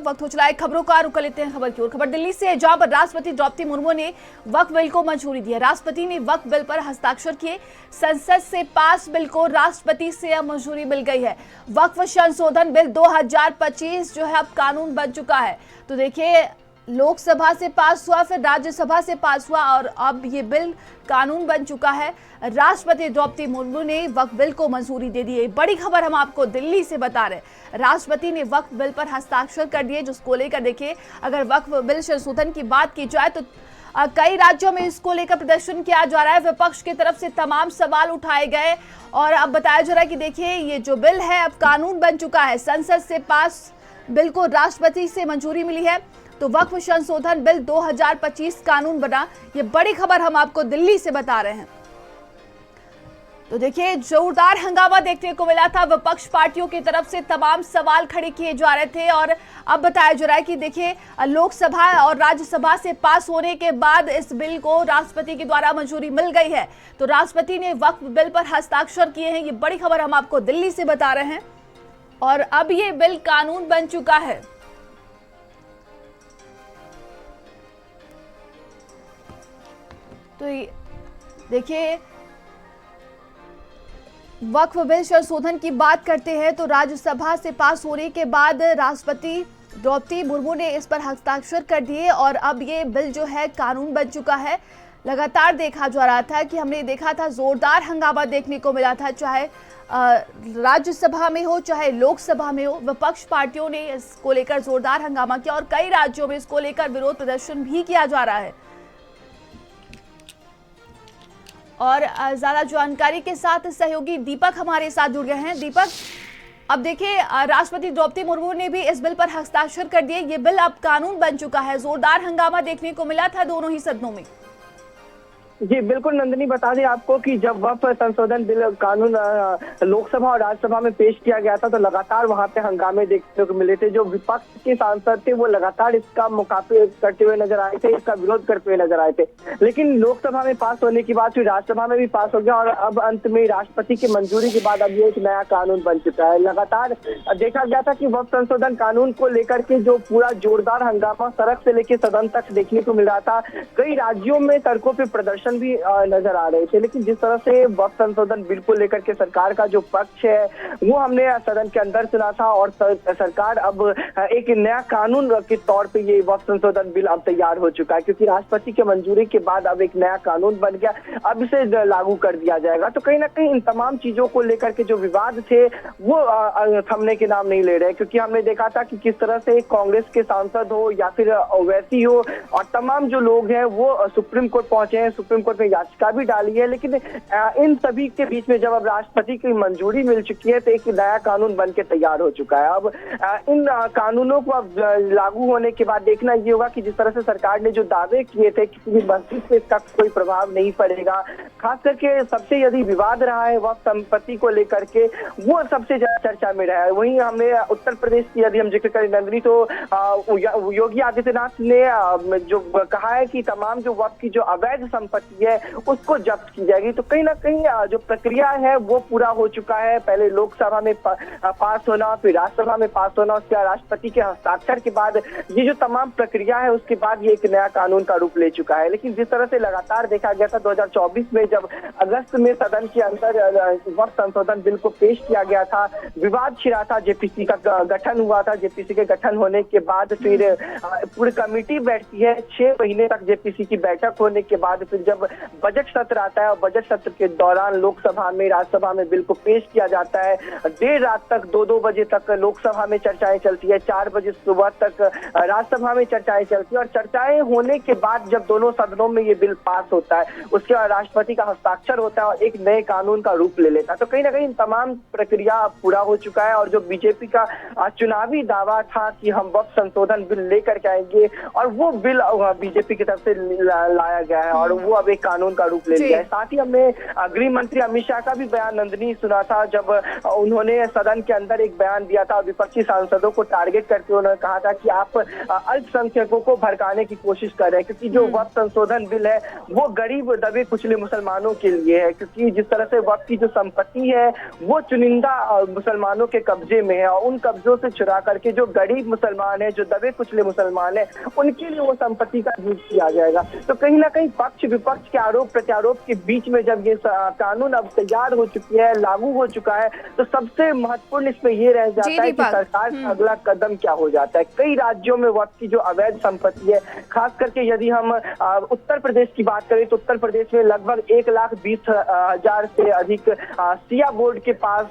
वक्त हो चला है खबरों का। रुक लेते हैं खबर की ओर। खबर दिल्ली से है, जहां पर राष्ट्रपति द्रौपदी मुर्मू ने वक्फ बिल को मंजूरी दी है। राष्ट्रपति ने वक्फ बिल पर हस्ताक्षर किए। संसद से पास बिल को राष्ट्रपति से अब मंजूरी मिल गई है। वक्फ संशोधन बिल 2025 जो है अब कानून बन चुका है। तो देखिए, लोकसभा से पास हुआ, फिर राज्यसभा से पास हुआ और अब ये बिल कानून बन चुका है। राष्ट्रपति द्रौपदी मुर्मू ने वक्फ बिल को मंजूरी दे दी है। बड़ी खबर हम आपको दिल्ली से बता रहे हैं। राष्ट्रपति ने वक्फ बिल पर हस्ताक्षर कर दिए, जिसको लेकर देखिए, अगर वक्फ बिल संशोधन की बात की जाए तो कई राज्यों में इसको लेकर प्रदर्शन किया जा रहा है। विपक्ष की तरफ से तमाम सवाल उठाए गए और अब बताया जा रहा है कि देखिए, ये जो बिल है अब कानून बन चुका है। संसद से पास बिल को राष्ट्रपति से मंजूरी मिली है, तो वक्फ संशोधन बिल 2025 कानून बना। ये बड़ी खबर हम आपको दिल्ली से बता रहे हैं। तो देखिए, जोरदार हंगामा देखने को मिला था। विपक्ष पार्टियों की तरफ से तमाम सवाल खड़े किए जा रहे थे और अब बताया जा रहा है कि देखिए, लोकसभा और राज्यसभा से पास होने के बाद इस बिल को राष्ट्रपति के द्वारा मंजूरी मिल गई है। तो राष्ट्रपति ने वक्फ बिल पर हस्ताक्षर किए हैं। ये बड़ी खबर हम आपको दिल्ली से बता रहे हैं और अब ये बिल कानून बन चुका है। तो देखिए, वक्फ बिल संशोधन की बात करते हैं तो राज्यसभा से पास होने के बाद राष्ट्रपति द्रौपदी मुर्मू ने इस पर हस्ताक्षर कर दिए और अब ये बिल जो है कानून बन चुका है। लगातार देखा जा रहा था कि हमने देखा था जोरदार हंगामा देखने को मिला था, चाहे राज्यसभा में हो चाहे लोकसभा में हो। विपक्ष पार्टियों ने इसको लेकर जोरदार हंगामा किया और कई राज्यों में इसको लेकर विरोध प्रदर्शन भी किया जा रहा है। और ज्यादा जानकारी के साथ सहयोगी दीपक हमारे साथ जुड़ गए हैं। दीपक, अब देखिए, राष्ट्रपति द्रौपदी मुर्मू ने भी इस बिल पर हस्ताक्षर कर दिए। ये बिल अब कानून बन चुका है। जोरदार हंगामा देखने को मिला था दोनों ही सदनों में। जी बिल्कुल नंदिनी, बता दें आपको कि जब वक्फ संशोधन बिल कानून लोकसभा और राज्यसभा में पेश किया गया था तो लगातार वहां पे हंगामे देखने को मिले थे। जो विपक्ष के सांसद थे वो लगातार इसका मुकाबले करते हुए नजर आए थे, इसका विरोध करते हुए नजर आए थे। लेकिन लोकसभा में पास होने के बाद फिर राज्यसभा में भी पास हो गया और अब अंत में राष्ट्रपति की मंजूरी के बाद अब ये एक नया कानून बन चुका है। लगातार देखा गया था कि वक्फ संशोधन कानून को लेकर के जो पूरा जोरदार हंगामा सड़क से लेकर सदन तक देखने को मिल रहा था। कई राज्यों में सड़कों पर प्रदर्शन भी नजर आ रहे थे। लेकिन जिस तरह से वक्फ संशोधन बिल को लेकर के सरकार का जो पक्ष है वो हमने सदन के अंदर सुना था और सरकार अब एक नया कानून के तौर पे ये वक्फ संशोधन बिल अब तैयार हो चुका है, क्योंकि राष्ट्रपति की मंजूरी के बाद अब एक नया कानून बन गया। अब इसे लागू कर दिया जाएगा। तो कहीं ना कहीं इन तमाम चीजों को लेकर के जो विवाद थे वो थमने के नाम नहीं ले रहे, क्योंकि हमने देखा था कि किस तरह से कांग्रेस के सांसद हो या फिर ओवैसी हो और तमाम जो लोग हैं वो सुप्रीम कोर्ट पहुंचे हैं, सुप्रीम कोर्ट में याचिका भी डाली है। लेकिन इन सभी के बीच में जब अब राष्ट्रपति की मंजूरी मिल चुकी है तो एक नया कानून बन के तैयार हो चुका है। अब इन कानूनों को अब लागू होने के बाद देखना ये होगा कि जिस तरह से सरकार ने जो दावे किए थे किसी भी मंत्री पे इसका कोई प्रभाव नहीं पड़ेगा। खास करके सबसे यदि विवाद रहा है वक्फ संपत्ति को लेकर के, वो सबसे ज्यादा चर्चा में रहा है। वहीं हमने उत्तर प्रदेश की यदि हम जिक्र करें नंदनी, तो योगी आदित्यनाथ ने जो कहा है कि तमाम जो वक्फ की जो अवैध संपत्ति है उसको जब्त की जाएगी। तो कहीं ना कहीं जो प्रक्रिया है वो पूरा हो चुका है। पहले लोकसभा में पास होना, फिर राज्यसभा में पास होना, उसके बाद राष्ट्रपति के हस्ताक्षर के बाद ये जो तमाम प्रक्रिया है उसके बाद ये एक नया कानून का रूप ले चुका है। लेकिन जिस तरह से लगातार देखा गया था 2024 में जब अगस्त में सदन के अंदर वक्फ संशोधन बिल को पेश किया गया था, विवाद छिड़ा था, जेपीसी का गठन हुआ था। जेपीसी के गठन होने के बाद फिर पूरी कमेटी बैठती है। 6 महीने तक जेपीसी की बैठक होने के बाद फिर जब बजट सत्र आता है और बजट सत्र के दौरान लोकसभा में राज्यसभा में बिल को पेश किया जाता है। देर रात तक 2-2 बजे तक लोकसभा में चर्चाएं चलती है, 4 बजे सुबह तक राज्यसभा में चर्चाएं चलती है और चर्चाएं होने के बाद जब दोनों सदनों में ये बिल पास होता है उसके बाद राष्ट्रपति का हस्ताक्षर होता है और एक नए कानून का रूप ले लेता है। तो कहीं ना कहीं तमाम प्रक्रिया पूरा हो चुका है और जो बीजेपी का चुनावी दावा था कि हम वक्फ संशोधन बिल लेकर के आएंगे और वो बिल बीजेपी की तरफ से लाया गया है और वो अब एक कानून का रूप ले लिया है। साथ ही हमने गृह मंत्री अमित शाह का भी बयान नंदिनी सुना था, जब उन्होंने सदन के अंदर एक बयान दिया था विपक्षी सांसदों को टारगेट करके उन्होंने कहा था कि आप अल्पसंख्यकों को भड़काने की कोशिश कर रहे हैं, क्योंकि जो वक्फ संशोधन बिल है वो गरीब दबे कुचले मुसलमानों के लिए है, क्योंकि जिस तरह से वक्फ की जो संपत्ति है वो चुनिंदा मुसलमानों के कब्जे में है, और उन कब्जों से चुरा करके जो गरीब मुसलमान है, जो दबे कुचले मुसलमान है, उनके लिए वो संपत्ति का यूज किया जाएगा। तो कहीं ना कहीं पक्ष विपक्ष के आरोप प्रत्यारोप के बीच में जब ये कानून अब तैयार हो चुकी है, लागू हो चुका है, तो सबसे महत्वपूर्ण इसमें ये रह जाता है कि सरकार का अगला कदम क्या हो जाता है। कई राज्यों में वक्फ की जो अवैध संपत्ति है, खास करके यदि हम उत्तर प्रदेश की बात करें तो उत्तर प्रदेश में लगभग 1,20,000 से अधिक सिया बोर्ड के पास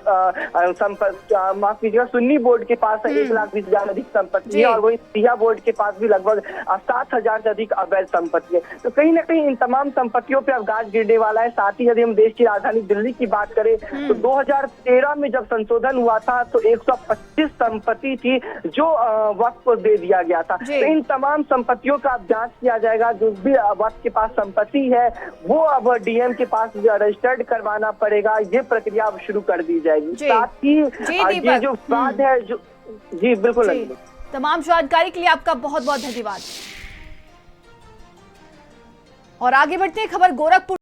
माफ कीजिएगा, सुन्नी बोर्ड के पास 1,20,000 अधिक संपत्ति है, और वही सिया बोर्ड के पास भी लगभग 7,000 से अधिक अवैध संपत्ति है। तो कहीं ना कहीं इन तमाम संपत्तियों पे अब गाज गिरने वाला है। साथ ही यदि हम देश की राजधानी दिल्ली की बात करें तो 2013 में जब संशोधन हुआ था तो 125 संपत्ति थी जो वक्फ को दे दिया गया था। तो इन तमाम संपत्तियों का अब जांच किया जाएगा। जो भी वक्फ के पास संपत्ति है वो अब डीएम के पास रजिस्टर्ड करवाना पड़ेगा। ये प्रक्रिया अब शुरू कर दी जाएगी। साथ ही ये जो फ्रॉड है जो जी बिल्कुल तमाम जानकारी के लिए आपका बहुत बहुत धन्यवाद। और आगे बढ़ते हैं, खबर गोरखपुर